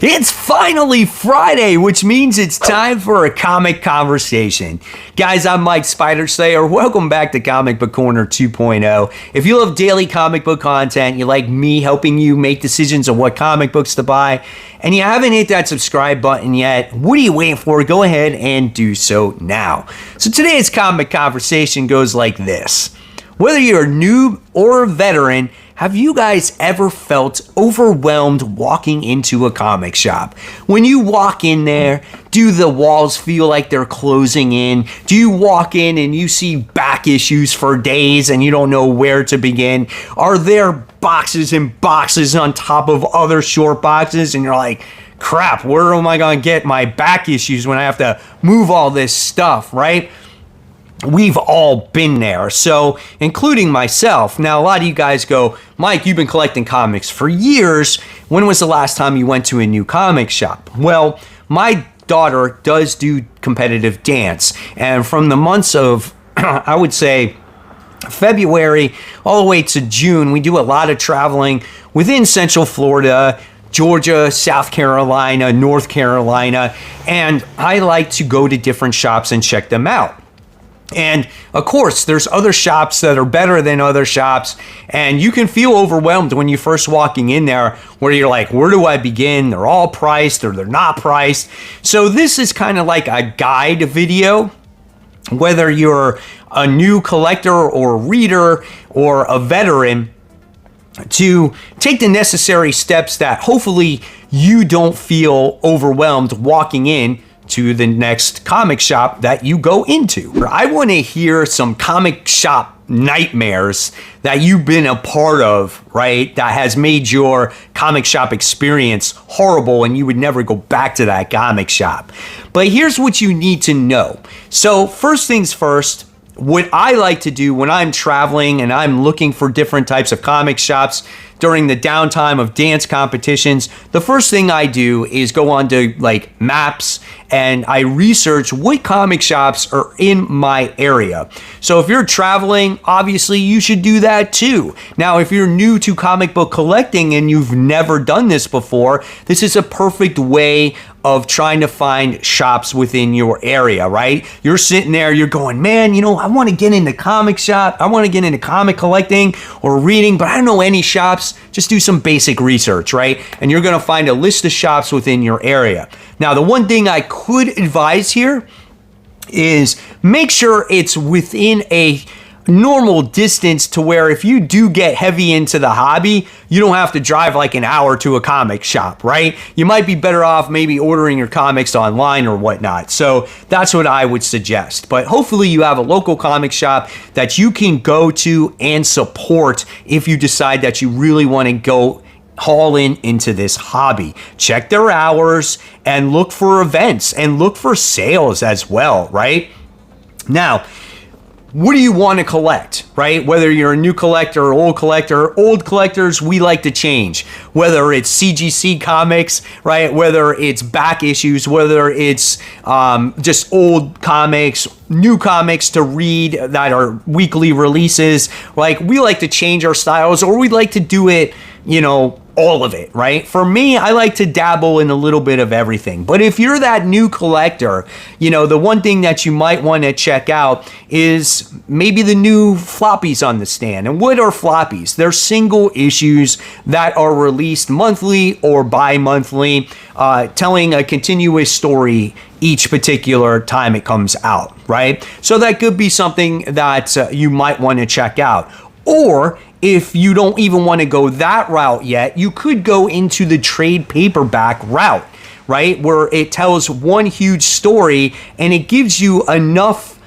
It's finally Friday, which means it's time for a comic conversation. Guys, I'm Mike Spider Slayer. Welcome back to Comic Book Corner 2.0. If you love daily comic book content, you like me helping you make decisions on what comic books to buy, and you haven't hit that subscribe button yet, what are you waiting for? Go ahead and do so now. So today's comic conversation goes like this. Whether you're a noob or a veteran, have you guys ever felt overwhelmed walking into a comic shop? When you walk in there, do the walls feel like they're closing in? Do you walk in and you see back issues for days and you don't know where to begin? Are there boxes and boxes on top of other short boxes and you're like, crap, where am I going to get my back issues when I have to move all this stuff, right? We've all been there, so including myself. Now, a lot of you guys go, Mike, you've been collecting comics for years. When was the last time you went to a new comic shop? Well, my daughter does do competitive dance, and from the months of, I would say, February all the way to June, we do a lot of traveling within Central Florida, Georgia, South Carolina, North Carolina, and I like to go to different shops and check them out. And of course, there's other shops that are better than other shops, and you can feel overwhelmed when you're first walking in there where you're like, where do I begin? They're all priced or they're not priced. So this is kind of like a guide video, whether you're a new collector or reader or a veteran, to take the necessary steps that hopefully you don't feel overwhelmed walking in to the next comic shop that you go into. I want to hear some comic shop nightmares that you've been a part of, right? That has made your comic shop experience horrible and you would never go back to that comic shop. But here's what you need to know. So first things first, what I like to do when I'm traveling and I'm looking for different types of comic shops during the downtime of dance competitions, the first thing I do is go on to like maps and I research what comic shops are in my area. So if you're traveling, obviously you should do that too. Now, if you're new to comic book collecting and you've never done this before, this is a perfect way of trying to find shops within your area, right? You're sitting there, you're going, man, you know, I want to get into comic shop. I want to get into comic collecting or reading, but I don't know any shops. Just do some basic research, right? And you're going to find a list of shops within your area. Now, the one thing I could advise here is make sure it's within a normal distance to where if you do get heavy into the hobby, you don't have to drive like an hour to a comic shop, right? You might be better off maybe ordering your comics online or whatnot. So that's what I would suggest. But hopefully you have a local comic shop that you can go to and support if you decide that you really want to go haul into this hobby. Check their hours and look for events and look for sales as well, right? Now, what do you want to collect, right? Whether you're a new collector or old collectors, we like to change. Whether it's CGC comics, right? Whether it's back issues, whether it's just old comics, new comics to read that are weekly releases. Like, we like to change our styles, or we like to do it, you know, all of it, right? For me, I like to dabble in a little bit of everything. But if you're that new collector, you know, the one thing that you might want to check out is maybe the new floppies on the stand. And what are floppies? They're single issues that are released monthly or bi-monthly, telling a continuous story each particular time it comes out, right? So that could be something that you might want to check out. Or if you don't even want to go that route yet, you could go into the trade paperback route, right? Where it tells one huge story and it gives you enough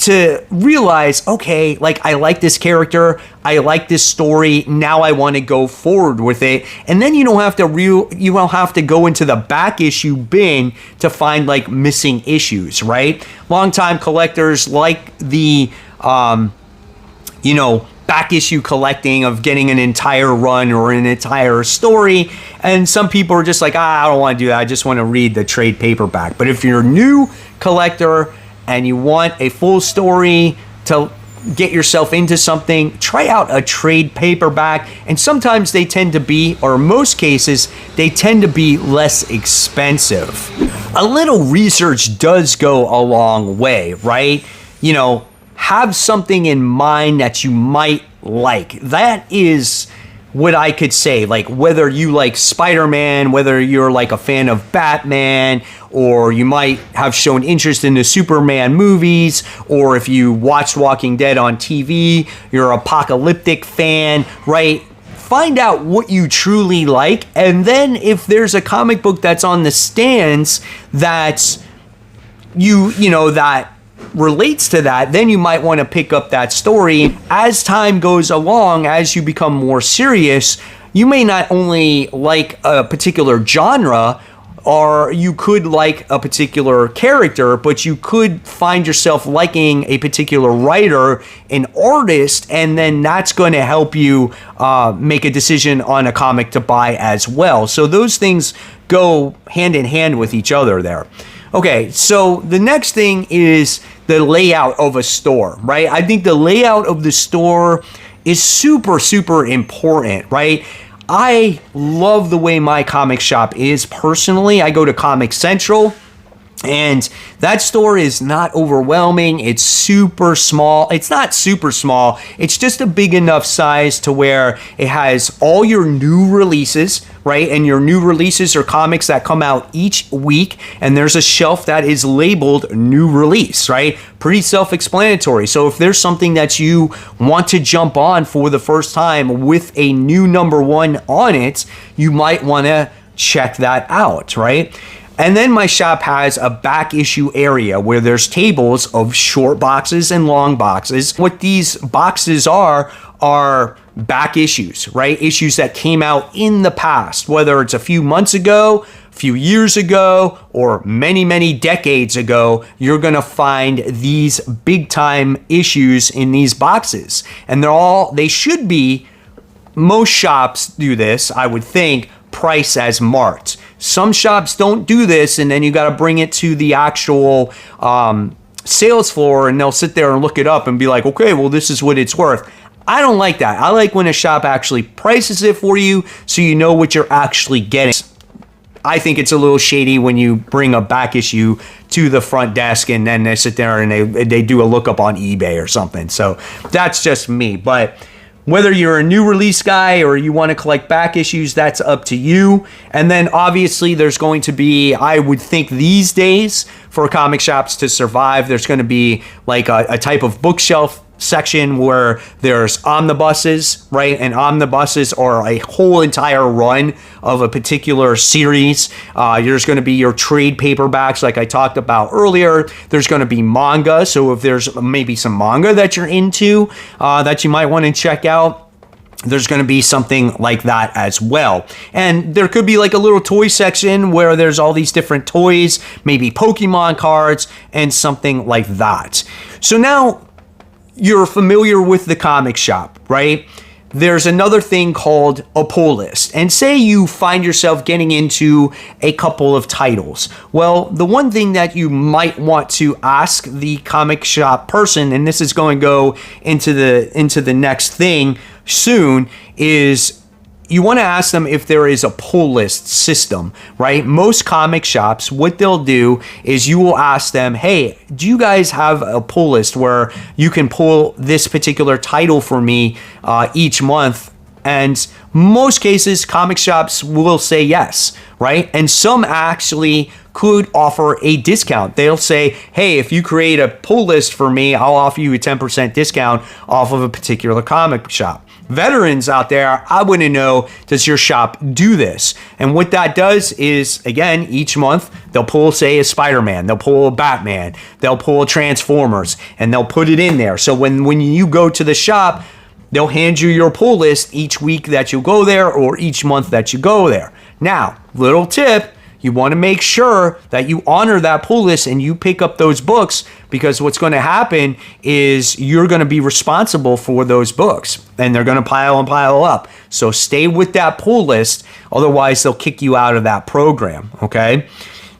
to realize, okay, like, I like this character, I like this story, now I want to go forward with it. And then you don't have to go into the back issue bin to find like missing issues, right? Longtime collectors like the back issue collecting of getting an entire run or an entire story, and some people are just like, I don't want to do that, I just want to read the trade paperback. But if you're a new collector and you want a full story to get yourself into something, try out a trade paperback. And sometimes they tend to be, or in most cases, they tend to be less expensive. A little research does go a long way, right? You know, have something in mind that you might like. That is what I could say. Like, whether you like Spider-Man, whether you're like a fan of Batman, or you might have shown interest in the Superman movies, or if you watched Walking Dead on TV, you're an apocalyptic fan, right? Find out what you truly like, and then if there's a comic book that's on the stands that you know that relates to that, then you might want to pick up that story. As time goes along, as you become more serious, you may not only like a particular genre, or you could like a particular character, but you could find yourself liking a particular writer, an artist, and then that's going to help you make a decision on a comic to buy as well. So those things go hand in hand with each other there. Okay, so the next thing is the layout of a store, right? I think the layout of the store is super, super important, right? I love the way my comic shop is personally. I go to Comic Central, and that store is not overwhelming. It's super small. It's not super small. It's just a big enough size to where it has all your new releases, right? And your new releases are comics that come out each week, and there's a shelf that is labeled new release, right? Pretty self-explanatory. So if there's something that you want to jump on for the first time with a new #1 on it, you might want to check that out, right? And then my shop has a back issue area where there's tables of short boxes and long boxes. What these boxes are back issues, right? Issues that came out in the past, whether it's a few months ago, a few years ago, or many, many decades ago. You're gonna find these big time issues in these boxes. And they should be, most shops do this, I would think, price as marked. Some shops don't do this, and then you got to bring it to the actual sales floor, and they'll sit there and look it up and be like, okay, well, this is what it's worth. I don't like that. I like when a shop actually prices it for you so you know what you're actually getting. I think it's a little shady when you bring a back issue to the front desk and then they sit there and they do a lookup on eBay or something. So that's just me. But whether you're a new release guy or you want to collect back issues, that's up to you. And then obviously there's going to be, I would think these days, for comic shops to survive, there's going to be like a type of bookshelf section where there's omnibuses, right? And omnibuses are a whole entire run of a particular series. There's going to be your trade paperbacks like I talked about earlier. There's going to be manga. So if there's maybe some manga that you're into that you might want to check out, there's going to be something like that as well. And there could be like a little toy section where there's all these different toys, maybe Pokemon cards and something like that. So now you're familiar with the comic shop, right? There's another thing called a pull list. And say you find yourself getting into a couple of titles. Well, the one thing that you might want to ask the comic shop person, and this is going to go into the next thing soon, is you want to ask them if there is a pull list system, right? Most comic shops, what they'll do is you will ask them, hey, do you guys have a pull list where you can pull this particular title for me each month? And most cases, comic shops will say yes, right? And some actually could offer a discount. They'll say, hey, if you create a pull list for me, I'll offer you a 10% discount off of a particular comic shop. Veterans out there, I want to know, does your shop do this? And what that does is, again, each month, they'll pull, say, a Spider-Man, they'll pull a Batman, they'll pull a Transformers, and they'll put it in there. So when you go to the shop, they'll hand you your pull list each week that you go there or each month that you go there. Now, little tip, you want to make sure that you honor that pull list and you pick up those books, because what's going to happen is you're going to be responsible for those books and they're going to pile and pile up. So stay with that pull list. Otherwise, they'll kick you out of that program. Okay.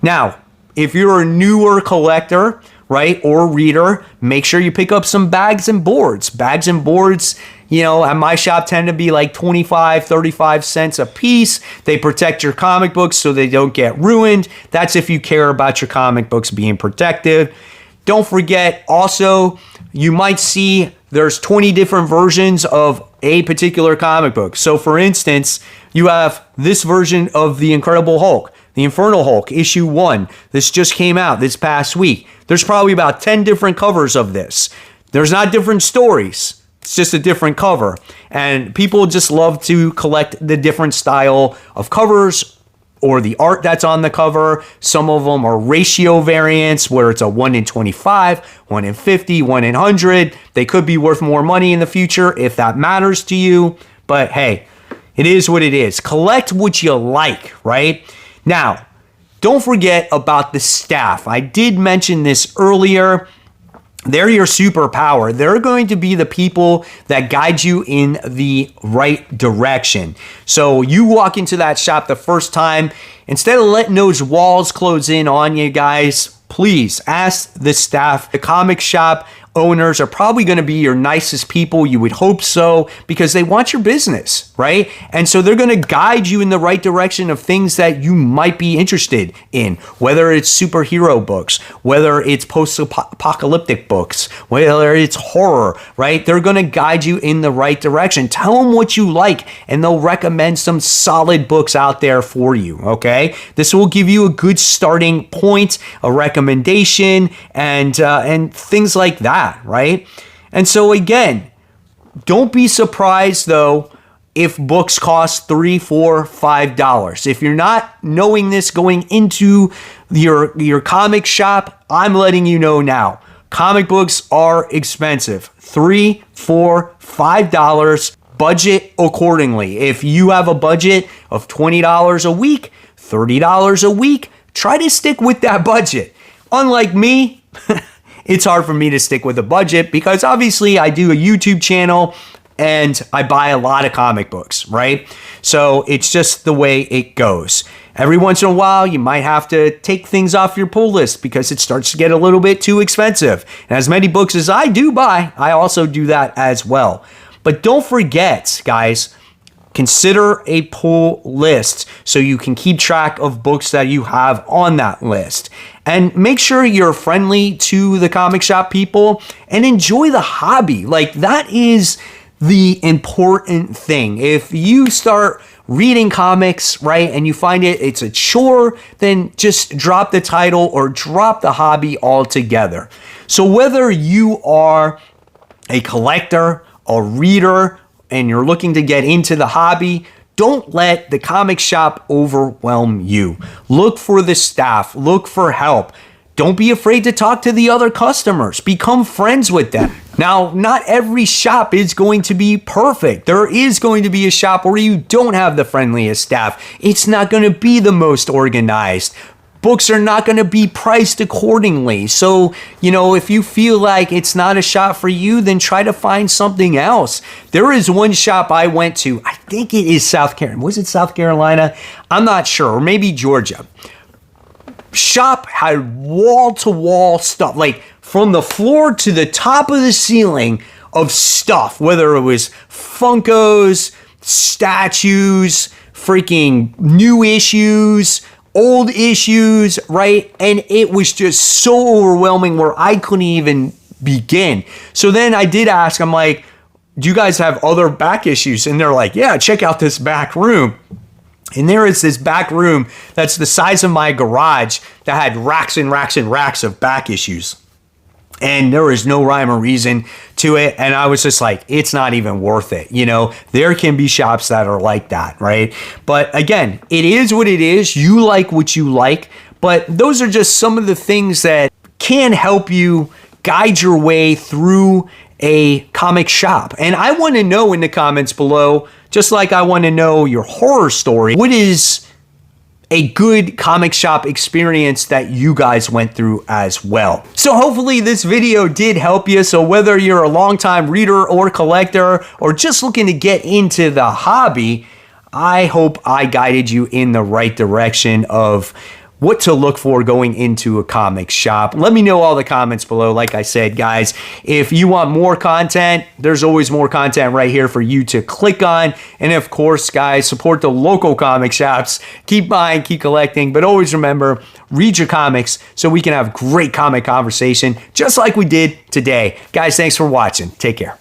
Now, if you're a newer collector, right, or reader, make sure you pick up some bags and boards. Bags and boards, you know, at my shop tend to be like 25, 35 cents a piece. They protect your comic books so they don't get ruined. That's if you care about your comic books being protected. Don't forget, also, you might see there's 20 different versions of a particular comic book. So for instance, you have this version of The Incredible Hulk, The Infernal Hulk, issue 1. This just came out this past week. There's probably about 10 different covers of this. There's not different stories. It's just a different cover. And people just love to collect the different style of covers or the art that's on the cover. Some of them are ratio variants where it's a 1 in 25, 1 in 50, 1 in 100. They could be worth more money in the future if that matters to you. But hey, it is what it is. Collect what you like, right? Now, don't forget about the staff. I did mention this earlier. They're your superpower. They're going to be the people that guide you in the right direction. So you walk into that shop the first time, instead of letting those walls close in on you guys, please ask the staff. The comic shop owners are probably going to be your nicest people. You would hope so, because they want your business, right? And so they're going to guide you in the right direction of things that you might be interested in, whether it's superhero books, whether it's post-apocalyptic books, whether it's horror, right? They're going to guide you in the right direction. Tell them what you like, and they'll recommend some solid books out there for you, okay? This will give you a good starting point, a recommendation, and things like that. Right? And so again, don't be surprised though if books cost $3, $4, $5. If you're not knowing this going into your comic shop, I'm letting you know now. Comic books are expensive. $3, $4, $5. Budget accordingly. If you have a budget of $20 a week, $30 a week, try to stick with that budget. Unlike me, it's hard for me to stick with a budget because obviously I do a YouTube channel and I buy a lot of comic books, right? So it's just the way it goes. Every once in a while, you might have to take things off your pull list because it starts to get a little bit too expensive. And as many books as I do buy, I also do that as well. But don't forget, guys, consider a pull list so you can keep track of books that you have on that list. And make sure you're friendly to the comic shop people and enjoy the hobby. Like, that is the important thing. If you start reading comics, right, and you find it's a chore, then just drop the title or drop the hobby altogether. So whether you are a collector, a reader, and you're looking to get into the hobby, don't let the comic shop overwhelm you. Look for the staff. Look for help. Don't be afraid to talk to the other customers. Become friends with them. Now, not every shop is going to be perfect. There is going to be a shop where you don't have the friendliest staff. It's not going to be the most organized. Books are not going to be priced accordingly. So, if you feel like it's not a shop for you, then try to find something else. There is one shop I went to, I think it is South Carolina. Was it South Carolina? I'm not sure, or maybe Georgia. Shop had wall-to-wall stuff, like from the floor to the top of the ceiling of stuff, whether it was Funkos, statues, freaking new issues, old issues, right? And it was just so overwhelming where I couldn't even begin. So then I did ask, I'm like, do you guys have other back issues? And they're like, yeah, check out this back room. And there is this back room that's the size of my garage that had racks and racks and racks of back issues. And there is no rhyme or reason to it. And I was just like, it's not even worth it. There can be shops that are like that, right? But again, it is what it is. You like what you like. But those are just some of the things that can help you guide your way through a comic shop. And I want to know in the comments below, just like I want to know your horror story, what is a good comic shop experience that you guys went through as well. So hopefully this video did help you. So whether you're a longtime reader or collector or just looking to get into the hobby, I hope I guided you in the right direction of what to look for going into a comic shop. Let me know all the comments below. Like I said, guys, if you want more content, there's always more content right here for you to click on. And of course, guys, support the local comic shops. Keep buying, keep collecting, but always remember, read your comics so we can have great comic conversation just like we did today. Guys, thanks for watching. Take care.